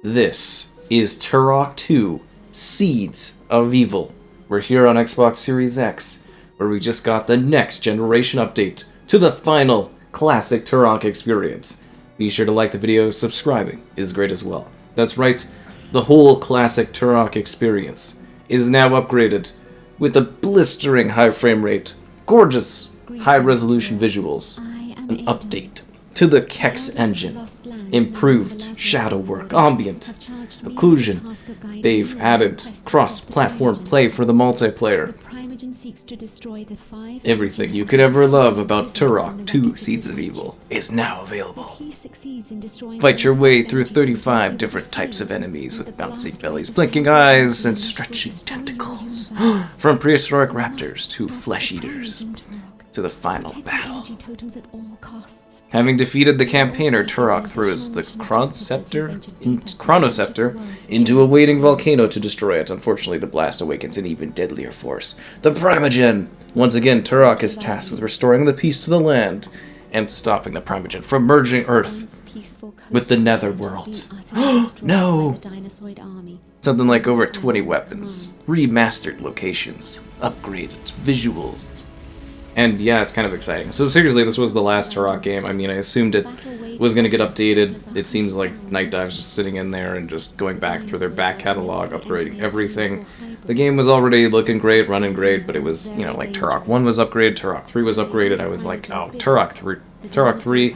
This is Turok 2, Seeds of Evil. We're here on Xbox Series X, where we just got the next generation update to the final classic Turok experience. Be sure to like the video, subscribing is great as well. That's right, the whole classic Turok experience is now upgraded with a blistering high frame rate, gorgeous high resolution visuals, an update to the Kex engine, improved shadow work, ambient, occlusion. They've added cross-platform play for the multiplayer. Everything you could ever love about Turok 2 Seeds of Evil is now available. Fight your way through 35 different types of enemies with bouncing bellies, blinking eyes, and stretching tentacles. From prehistoric raptors to flesh eaters, to the final battle. Having defeated the campaigner, Turok throws the Chronoscepter into a waiting volcano to destroy it. Unfortunately, the blast awakens an even deadlier force, the Primogen. Once again, Turok is tasked with restoring the peace to the land and stopping the Primogen from merging Earth with the Netherworld. No! Something like over 20 weapons, remastered locations, upgraded visuals. And yeah, it's kind of exciting. So seriously, this was the last Turok game. I mean, I assumed it was going to get updated. It seems like Night Dive's just sitting in there and just going back through their back catalog, upgrading everything. The game was already looking great, running great, but it was, you know, like Turok 1 was upgraded, Turok 3 was upgraded. I was like, oh, Turok 3,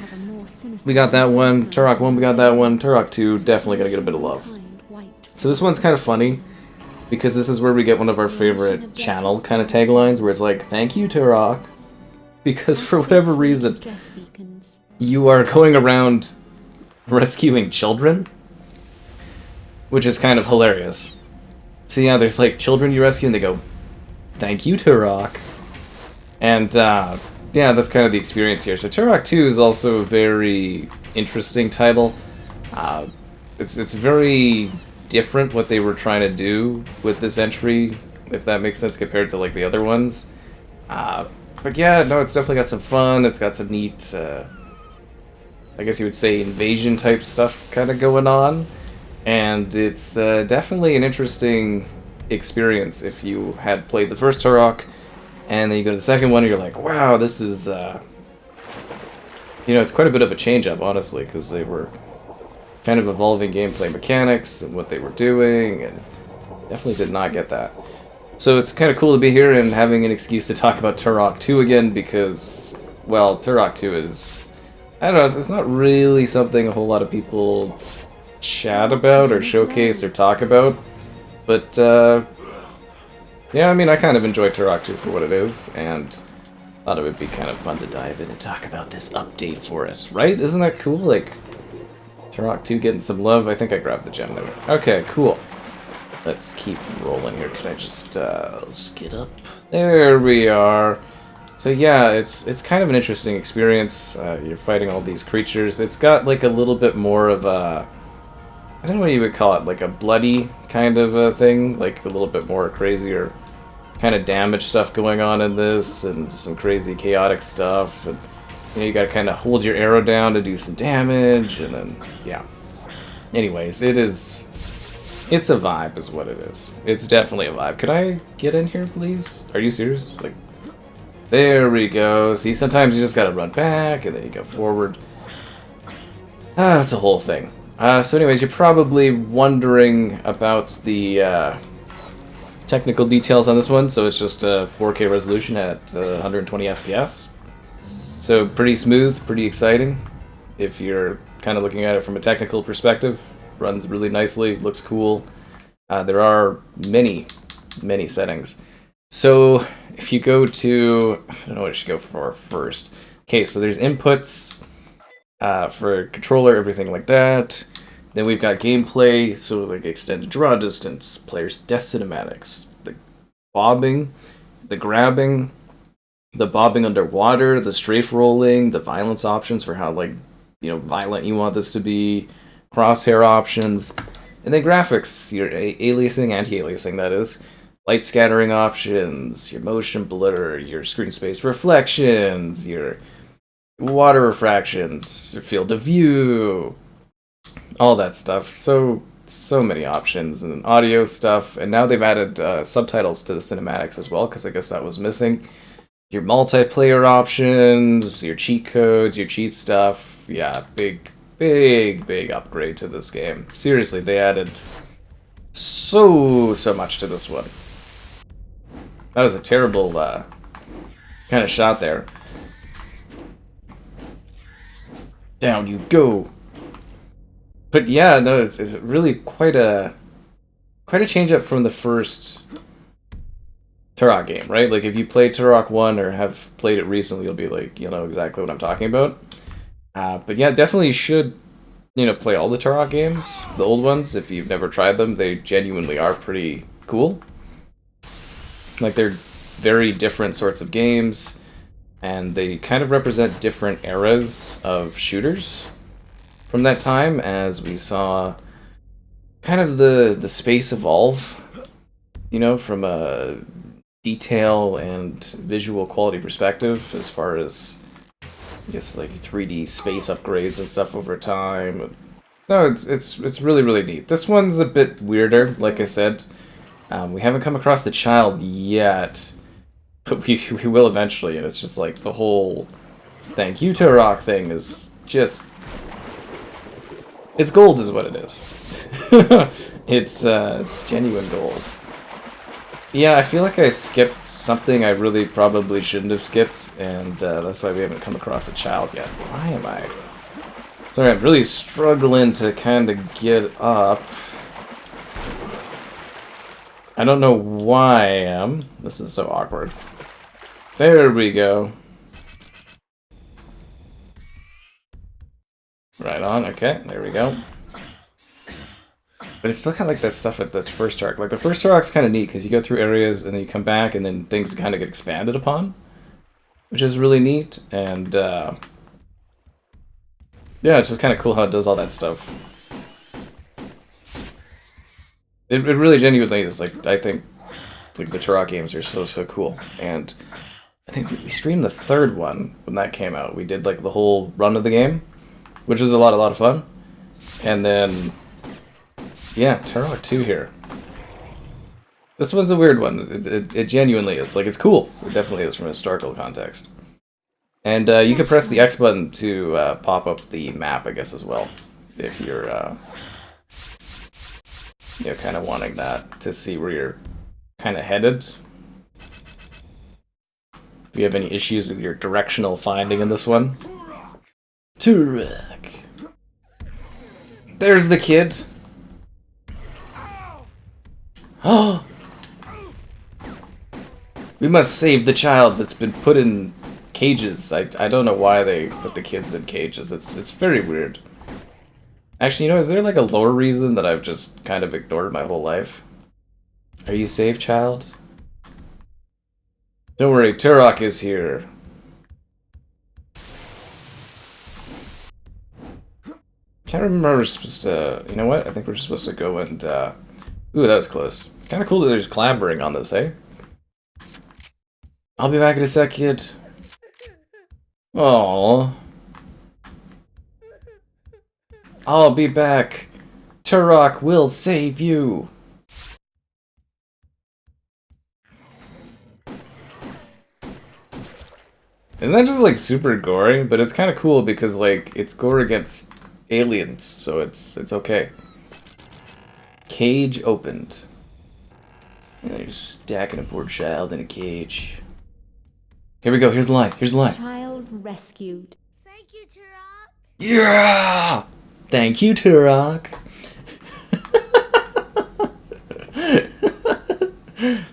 we got that one. Turok 1, we got that one. Turok 2, definitely going to get a bit of love. So this one's kind of funny, because this is where we get one of our favorite channel kind of taglines, where it's like, thank you, Turok. Because for whatever reason, you are going around rescuing children, which is kind of hilarious. So yeah, there's like children you rescue and they go, thank you, Turok. And yeah, that's kind of the experience here. So Turok 2 is also a very interesting title. It's very different what they were trying to do with this entry, if that makes sense, compared to like the other ones. But yeah, no, it's definitely got some fun. It's got some neat, I guess you would say, invasion type stuff kind of going on. And it's definitely an interesting experience if you had played the first Turok, and then you go to the second one and you're like, wow, this is, you know, it's quite a bit of a change up, honestly, because they were kind of evolving gameplay mechanics and what they were doing, and definitely did not get that. So it's kind of cool to be here and having an excuse to talk about Turok 2 again, because, well, Turok 2 is, I don't know, it's not really something a whole lot of people chat about or showcase or talk about. But, yeah, I mean, I kind of enjoy Turok 2 for what it is, and thought it would be kind of fun to dive in and talk about this update for it, right? Isn't that cool? Like, Turok 2 getting some love. I think I grabbed the gem there. Okay, cool. Let's keep rolling here. Could I just get up? There we are. So yeah, it's kind of an interesting experience. You're fighting all these creatures. It's got like a little bit more of a, I don't know what you would call it, like a bloody kind of a thing, like a little bit more crazier kind of damage stuff going on in this, and some crazy chaotic stuff. And you know, you gotta kind of hold your arrow down to do some damage, and then yeah. Anyways, it's a vibe is what it is. It's definitely a vibe. Could I get in here, please? Are you serious? Like, there we go. See, sometimes you just gotta run back, and then you go forward. That's a whole thing. So anyways, you're probably wondering about the technical details on this one. So it's just a 4K resolution at 120 FPS. So pretty smooth, pretty exciting. If you're kind of looking at it from a technical perspective. Runs really nicely, looks cool. There are many settings. So if you go to, I don't know what I should go for first. Okay, so there's inputs for controller, everything like that. Then we've got gameplay, so like extended draw distance, player's death cinematics, the bobbing, the grabbing, the bobbing underwater, the strafe rolling, the violence options for how, like, you know, violent you want this to be, crosshair options, and then graphics, your aliasing, anti-aliasing, that is, light scattering options, your motion blur, your screen space reflections, your water refractions, your field of view, all that stuff. So so many options and audio stuff, and now they've added subtitles to the cinematics as well, because I guess that was missing. Your multiplayer options, your cheat codes, your cheat stuff. Yeah, big upgrade to this game. Seriously, they added so much to this one. That was a terrible kind of shot there. Down you go. But yeah, no, it's really quite a change up from the first Turok game, right? Like, if you played Turok 1 or have played it recently, you'll be like, you'll know exactly what I'm talking about. But yeah, definitely you should, play all the Turok games, the old ones, if you've never tried them. They genuinely are pretty cool. Like, they're very different sorts of games, and they kind of represent different eras of shooters from that time, as we saw kind of the space evolve, from a detail and visual quality perspective, as far as, I guess, like 3D space upgrades and stuff over time. No, it's really neat. This one's a bit weirder, like I said. We haven't come across the child yet, but we will eventually, and it's just like the whole thank you Turok thing is just, it's gold is what it is. It's genuine gold. Yeah, I feel like I skipped something I really probably shouldn't have skipped, and that's why we haven't come across a child yet. Why am I? Sorry, I'm really struggling to kind of get up. I don't know why I am. This is so awkward. There we go. Right on, okay, there we go. But it's still kind of like that stuff at the first Turok. Like, the first Turok's kind of neat, because you go through areas and then you come back and then things kind of get expanded upon, which is really neat. And, yeah, it's just kind of cool how it does all that stuff. It really genuinely is, like, I think, like, the Turok games are so cool. And I think we streamed the third one when that came out. We did, like, the whole run of the game, which was a lot of fun. And then, yeah, Turok 2 here. This one's a weird one. It genuinely is. Like, it's cool. It definitely is from a historical context. And you can press the X button to pop up the map, I guess, as well. If you're, kind of wanting that to see where you're kind of headed. If you have any issues with your directional finding in this one. Turok. There's the kid. Oh! We must save the child that's been put in cages. I don't know why they put the kids in cages. It's very weird. Actually, is there like a lore reason that I've just kind of ignored my whole life? Are you safe, child? Don't worry, Turok is here. Can't remember we're supposed to... You know what? I think we're supposed to go and... Ooh, that was close. Kind of cool that there's clambering on this, eh? I'll be back in a sec, kid. Aww. I'll be back. Turok will save you. Isn't that just like super gory? But it's kind of cool because like it's gore against aliens, so it's okay. Cage opened. Yeah, you're stacking a poor child in a cage. Here we go. Here's the line. Here's the line. Child rescued. Thank you, Turok. Yeah. Thank you, Turok.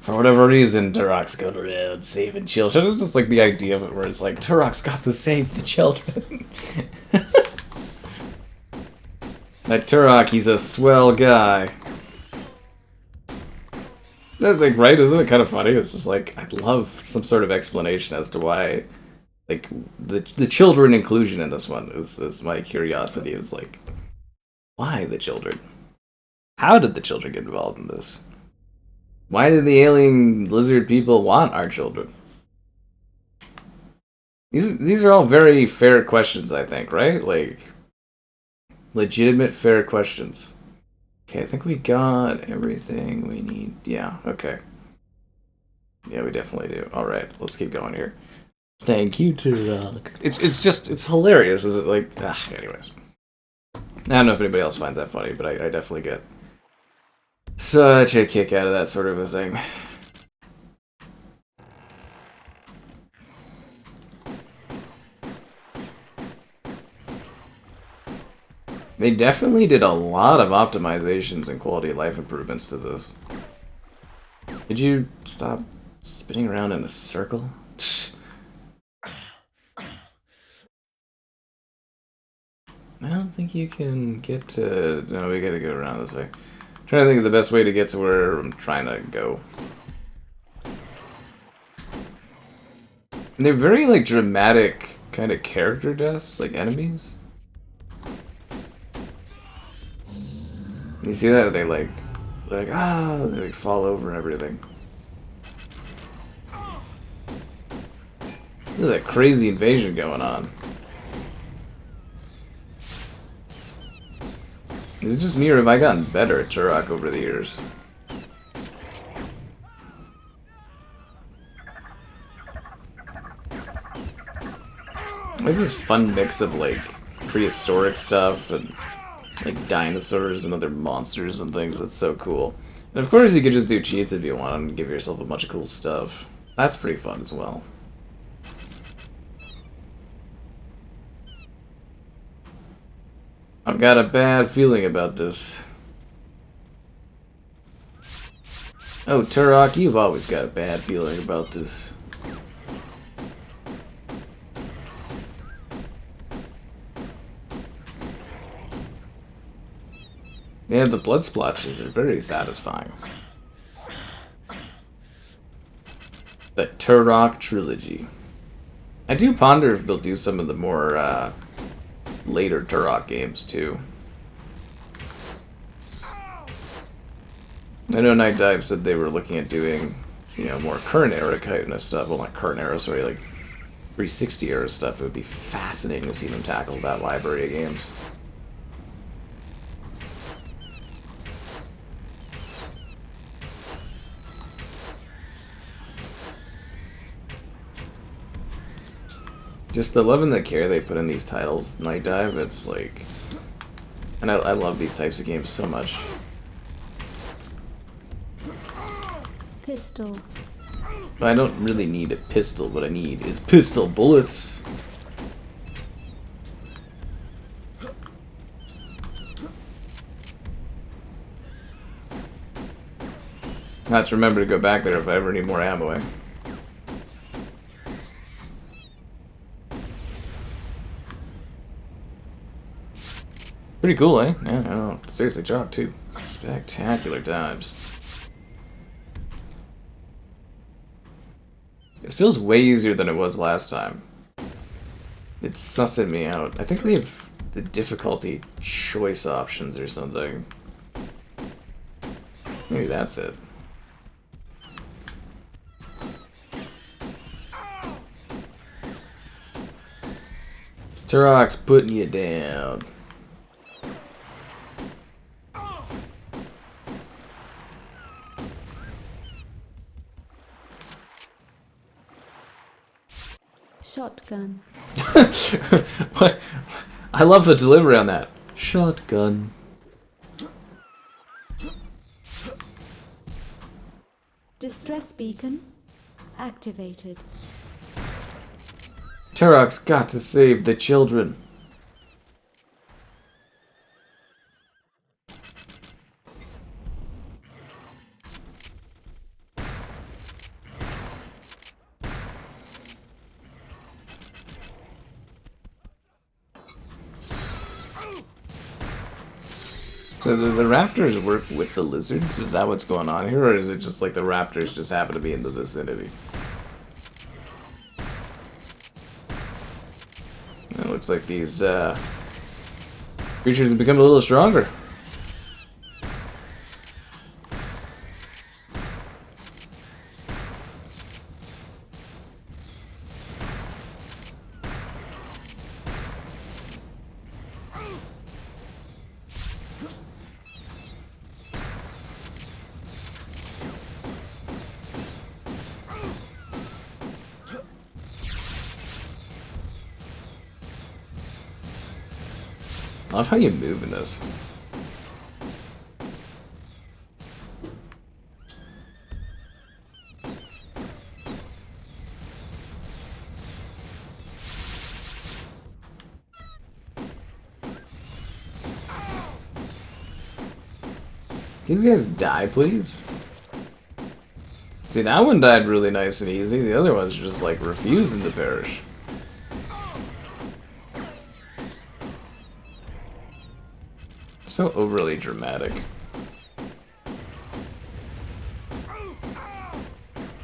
For whatever reason, Turok's going around saving children. It's just like the idea of it where it's like, Turok's got to save the children. That Turok, he's a swell guy. That's like, right? Isn't it kind of funny? It's just like, I'd love some sort of explanation as to why, like, the children inclusion in this one is my curiosity. It's like, why the children? How did the children get involved in this? Why did the alien lizard people want our children? These are all very fair questions, I think, right? Like, legitimate fair questions. Okay, I think we got everything we need. Yeah, okay. Yeah, we definitely do. Alright, let's keep going here. Thank you, Turok. It's hilarious, is it? Like, anyways. I don't know if anybody else finds that funny, but I definitely get such a kick out of that sort of a thing. They definitely did a lot of optimizations and quality of life improvements to this. Did you stop spinning around in a circle? I don't think you can get to... No, we gotta go around this way. I'm trying to think of the best way to get to where I'm trying to go. And they're very, like, dramatic kind of character deaths, like enemies. You see that? They like they like fall over and everything. There's that crazy invasion going on. Is it just me or have I gotten better at Turok over the years? There's this fun mix of like prehistoric stuff and like dinosaurs and other monsters and things. That's so cool. And of course you could just do cheats if you want and give yourself a bunch of cool stuff. That's pretty fun as well. I've got a bad feeling about this. Oh, Turok, you've always got a bad feeling about this. Yeah, the blood splotches are very satisfying. The Turok trilogy. I do ponder if they'll do some of the more later Turok games too. I know Night Dive said they were looking at doing, you know, more current era kind of stuff. Well, not current era, sorry, like 360 era stuff. It would be fascinating to see them tackle that library of games. Just the love and the care they put in these titles, Night Dive, it's like... And I love these types of games so much. Pistol. I don't really need a pistol, what I need is pistol bullets. I have to remember to go back there if I ever need more ammo. Pretty cool, eh? Yeah, I know. Seriously, job too. Spectacular times. This feels way easier than it was last time. It's sussing me out. I think they have the difficulty choice options or something. Maybe that's it. Turok's putting you down. Shotgun. What? I love the delivery on that. Shotgun. Distress beacon activated. Turok's got to save the children. So the raptors work with the lizards? Is that what's going on here? Or is it just like the raptors just happen to be in the vicinity? It looks like these creatures have become a little stronger. I love how you move in this. These guys die, please? See, that one died really nice and easy. The other ones are just, like, refusing to perish. So overly dramatic.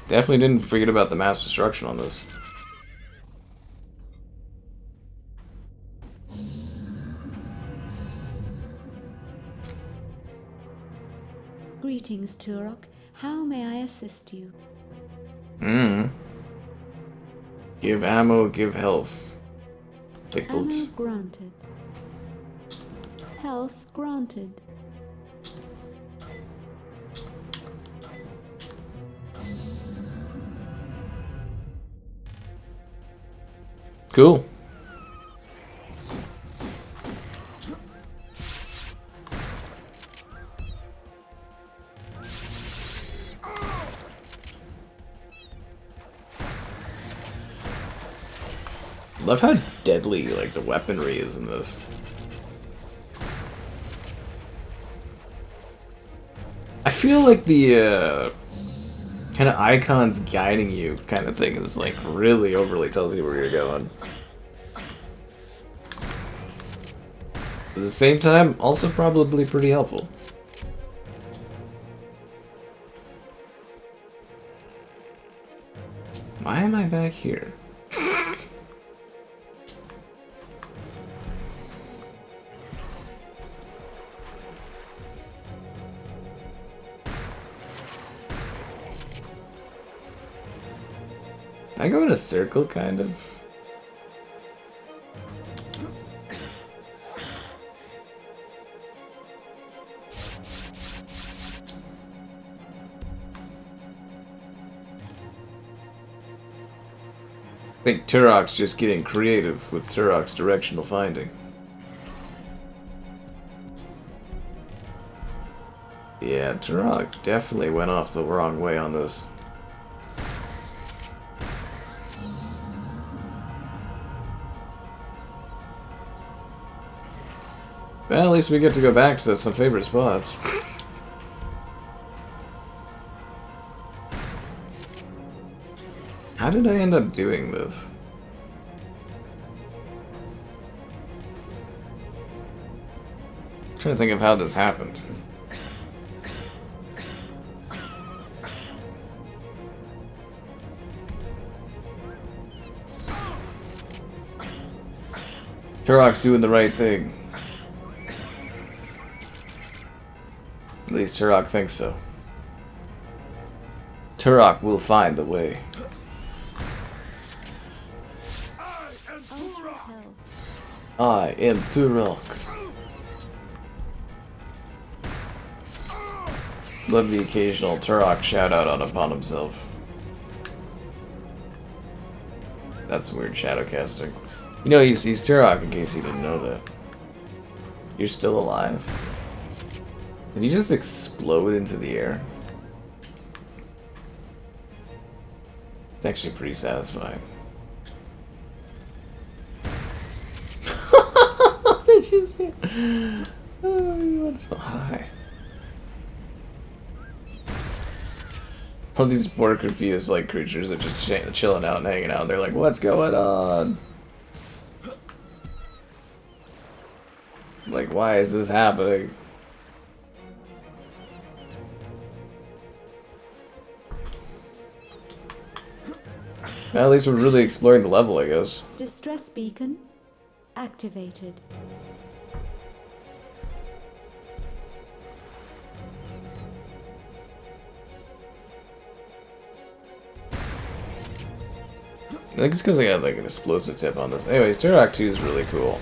Definitely didn't forget about the mass destruction on this. Greetings, Turok. How may I assist you? Give ammo, give health. Take Ammo bullets. granted. Health granted. Cool. Love how deadly, like, the weaponry is in this. I feel like the kind of icons guiding you kind of thing is, like, really overly tells you where you're going. At the same time, also probably pretty helpful. Why am I back here? I go in a circle, kind of. I think Turok's just getting creative with Turok's directional finding. Yeah, Turok definitely went off the wrong way on this. Well, at least we get to go back to some favorite spots. How did I end up doing this? I'm trying to think of how this happened. Turok's doing the right thing. At least Turok thinks so. Turok will find the way. I am Turok. Love the occasional Turok shout out upon himself. That's weird shadow casting. You know, he's Turok in case you didn't know that. You're still alive? Did he just explode into the air? It's actually pretty satisfying. Did you see? Oh, you went so high. All these poor confused like creatures are just chilling out and hanging out. They're like, "What's going on? Like, why is this happening?" Well, at least we're really exploring the level, I guess. Distress beacon activated. I think it's because I got like an explosive tip on this. Anyways, Turok 2 is really cool.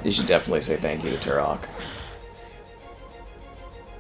You should definitely say thank you to Turok.